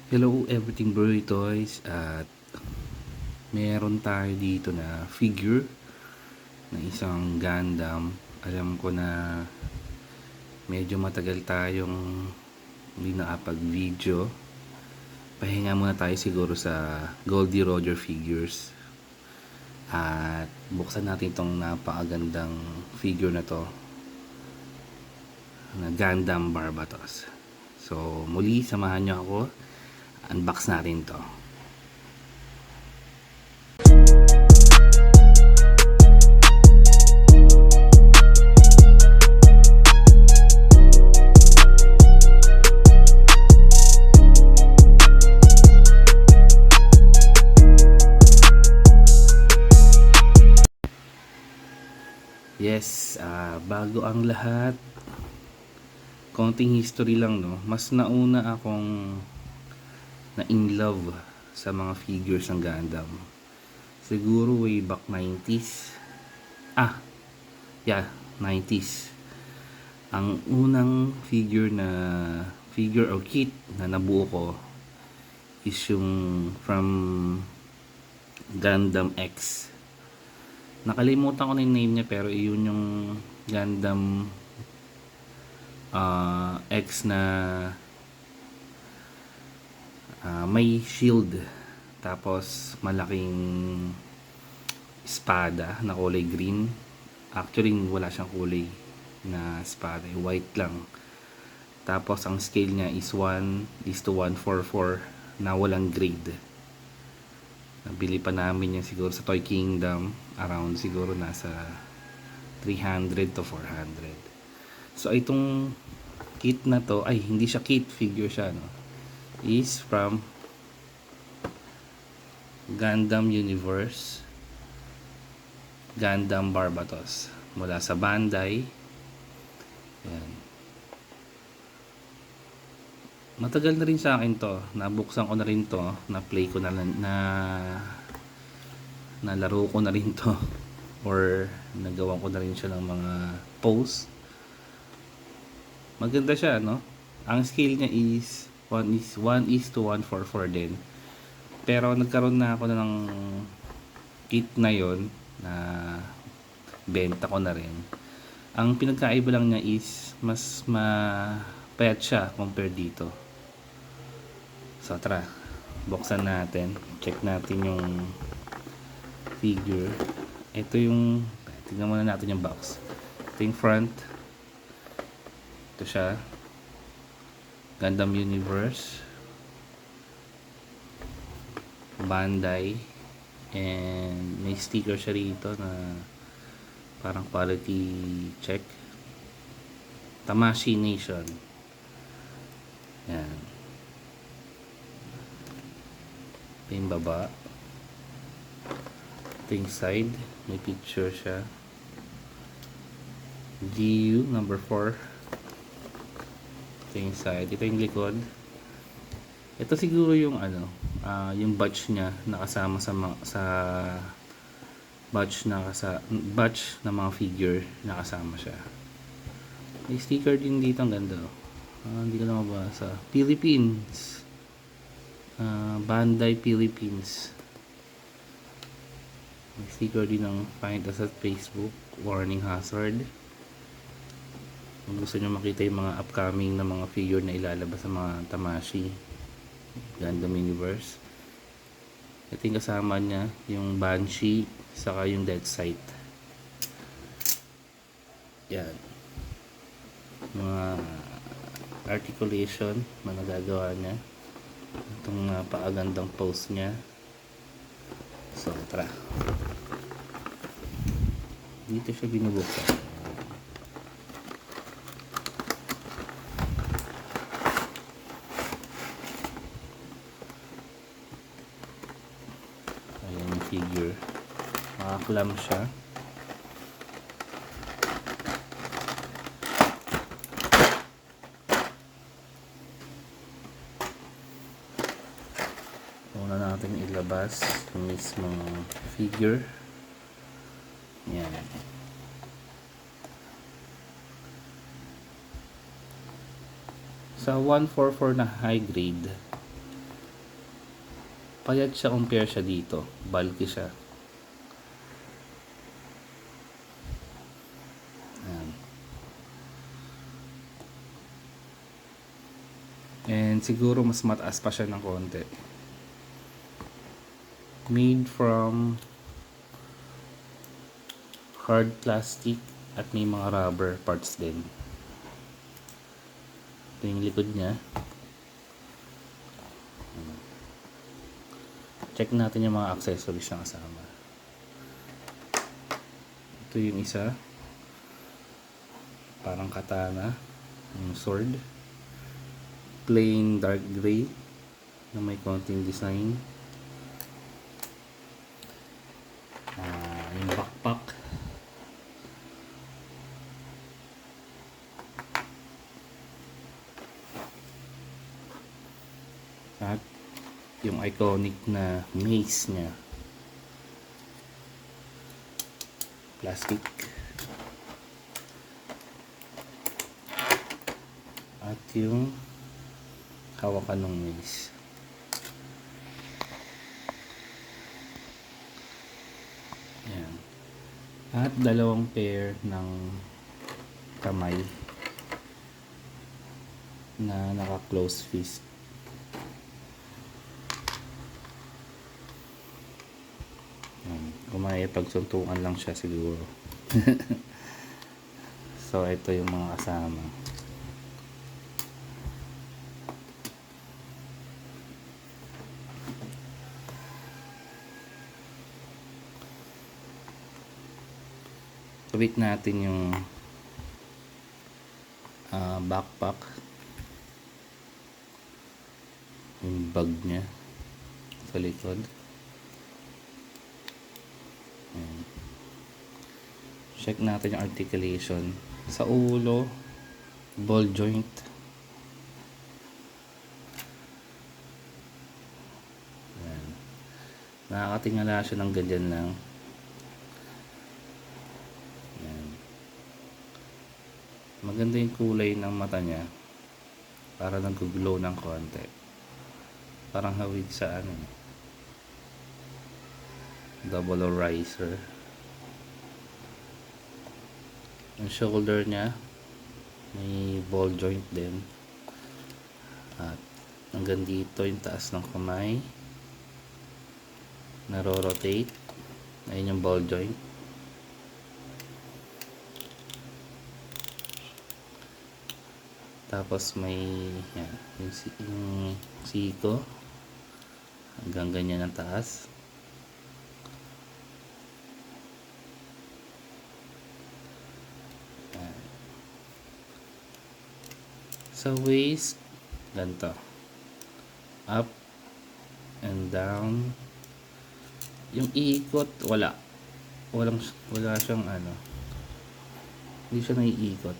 Hello everything Burry Toys, at meron tayo dito na figure na isang Gundam. Alam ko na medyo matagal tayong hindi nakapag-video. Pahinga muna tayo siguro sa Goldie Roger figures. At buksan natin itong napakagandang figure na to na Gundam Barbatos. So muli, samahan nyo ako. Unbox natin to. Yes, bago ang lahat, konting history lang, no. Mas nauna akong na in love sa mga figures ng Gundam. Siguro way back 90s. Yeah, 90s. Ang unang figure or kit na nabuo ko is yung from Gundam X. Nakalimutan ko na yung name niya, pero yun yung Gundam X na may shield, tapos malaking espada na kulay green. Actually wala siyang kulay na espada, white lang. Tapos ang scale niya is 1:144 na walang grade. Nabili pa namin yan siguro sa Toy Kingdom, around siguro nasa 300 to 400. So itong kit na to, ay hindi siya kit, figure siya, no, is from Gundam Universe Gundam Barbatos, mula sa Bandai. Yan. Matagal na rin sa akin to, nabuksan ko na rin to, na-play ko na nalaro ko na rin to or nagawa ko na rin siya ng mga pose. Maganda siya, no? Ang scale niya is 1:144 din. Pero nagkaroon na ako ng kit na yon na benta ko na rin. Ang pinagkaiba lang niya is mas mapayat siya compare dito. So tara, buksan natin. Check natin yung figure. Ito yung, tingnan muna natin yung box. Ito yung front. Ito siya, Gundam Universe Bandai, and may sticker siya rito na parang quality check, Tamashii Nation. Yan. Ito yung baba. Ito yung side, may picture siya, GU number 4. Ito yung side. Ito yung likod. Ito siguro yung yung batch niya nakasama sa batch na mga figure, nakasama siya. May sticker din dito, ang ganda. Hindi ko na mabasa. Philippines. Bandai Philippines. May sticker din ng find us at Facebook, warning hazard. Kung gusto nyo makita yung mga upcoming na mga figure na ilalabas sa mga Tamashii Gundam Universe, ito yung kasama niya, yung Banshee saka yung Dead Sight. Yan, mga articulation na nagagawa niya, itong napakagandang pose niya. So tara, dito siya binubuksan. Figure, makaklam siya. Una natin ilabas yung mismong figure. Yan. Sa 144 na high grade, Payat siya compare siya dito. Bulky siya. Ayan. And siguro mas mataas pa siya ng konti. Made from hard plastic at may mga rubber parts din. Ito yung likod niya. Check natin yung mga accessories na kasama. Ito yung isa. Parang katana. Yung sword. Plain dark gray na may konting design. Yung backpack. At yung iconic na mace niya. Plastic. At yung hawakan ng mace. Ayan. At dalawang pair ng kamay na naka-close fist. Kumaya pagsuntukan lang siya siguro. So ito yung mga kasama. Kabit natin yung backpack, yung bag niya sa likod. Check natin yung articulation sa ulo, ball joint. Ayan. Nakakatingala siya ng ganyan lang. Ayan. Maganda yung kulay ng mata niya, para nag-glow ng konti, parang hawig sa ano, double riser. Ang shoulder niya may ball joint din, at hanggang dito yung taas ng kamay naro-rotate. Ayun yung ball joint. Tapos may yan, yung siko hanggang ganyan ang taas. Sa waist, ganito, up and down. Yung iikot, wala siyang ano, hindi siya naiikot.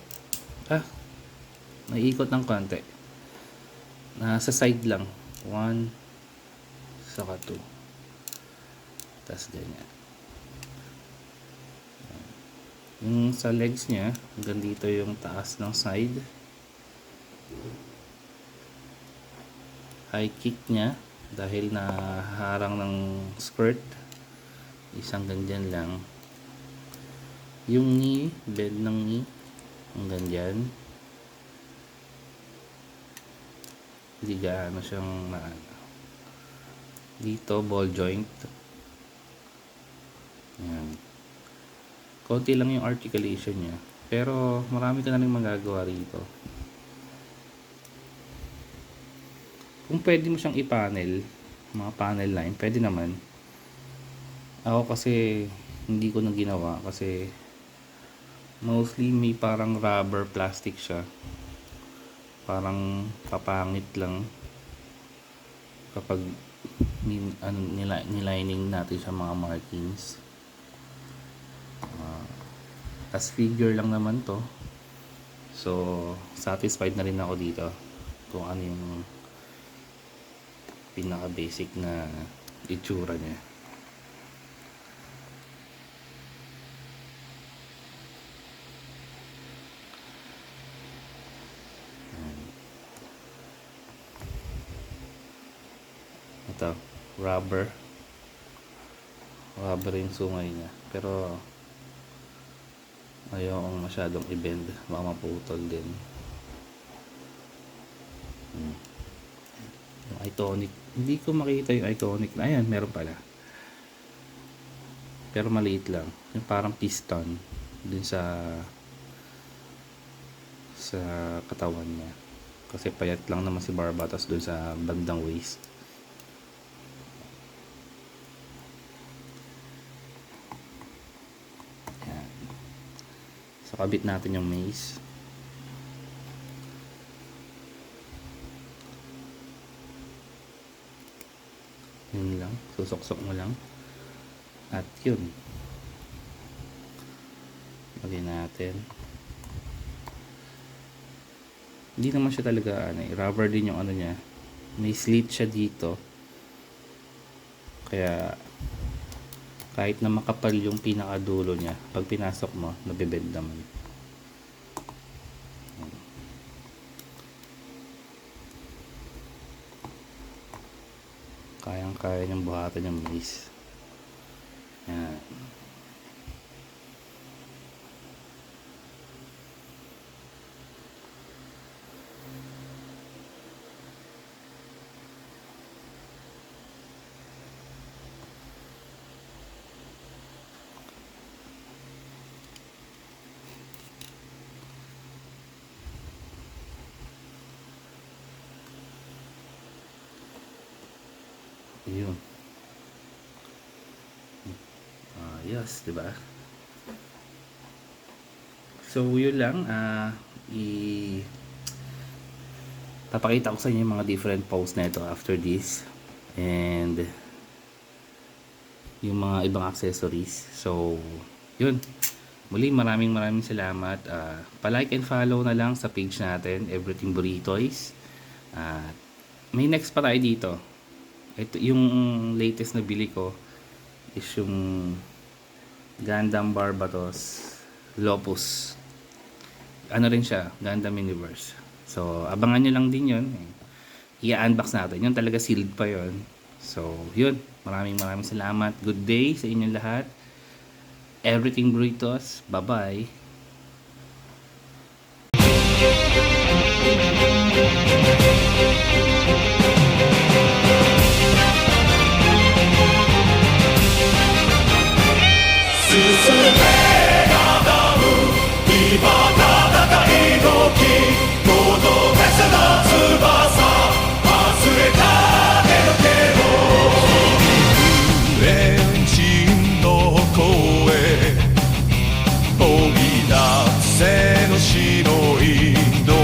Naiikot ng konti, nasa side lang, 1 saka 2, tas ganyan. Yung sa legs niya, hanggang dito yung taas ng side. High kick niya dahil naharang ng skirt, isang ganyan lang. Yung knee, bend ng knee hanggang dyan, hindi gaano siyang maano. Dito ball joint. Ayan. Konti lang yung articulation niya, pero marami ka na rin magagawa rito. Kung pwede mo siyang i-panel, mga panel line, pwede naman. Ako kasi hindi ko na ginawa kasi mostly may parang rubber plastic siya. Parang papangit lang kapag nilining natin sa mga markings. As figure lang naman to. So satisfied na rin ako dito kung ano yung pinaka basic na itsura niya. Ito, rubber yung sungay niya, pero ayokong masyadong i-bend, baka maputol din. Yung iconic, hindi ko makita yung iconic na, ayan, meron pala, pero maliit lang, yung parang piston dun sa katawan niya, kasi payat lang naman si Barbatos dun sa bandang waist. Ayan. So kabit natin yung mace. Yun lang, susok-sok mo lang at yun, lagyan natin. Hindi naman siya talaga rubber din yung ano niya, may slit siya dito, kaya kahit na makapal yung pinakadulo niya, pag pinasok mo nabibend naman. Kayang-kaya niyang buhatan yung mace. Yan. Yun. Yes, diba? So yun lang, papakita ko sa inyo yung mga different pose na ito after this, and yung mga ibang accessories. So yun, muli maraming salamat. Pa-like and follow na lang sa page natin, Everything Burritoys. May next pa tayo dito. Ito yung latest na bili ko is yung Gundam Barbatos Lopus. Ano rin siya, Gundam Universe. So abangan nyo lang din yun. I-unbox natin. Yun talaga sealed pa yun. So yun, maraming salamat. Good day sa inyong lahat. Everything Burritos. Bye bye. Sei no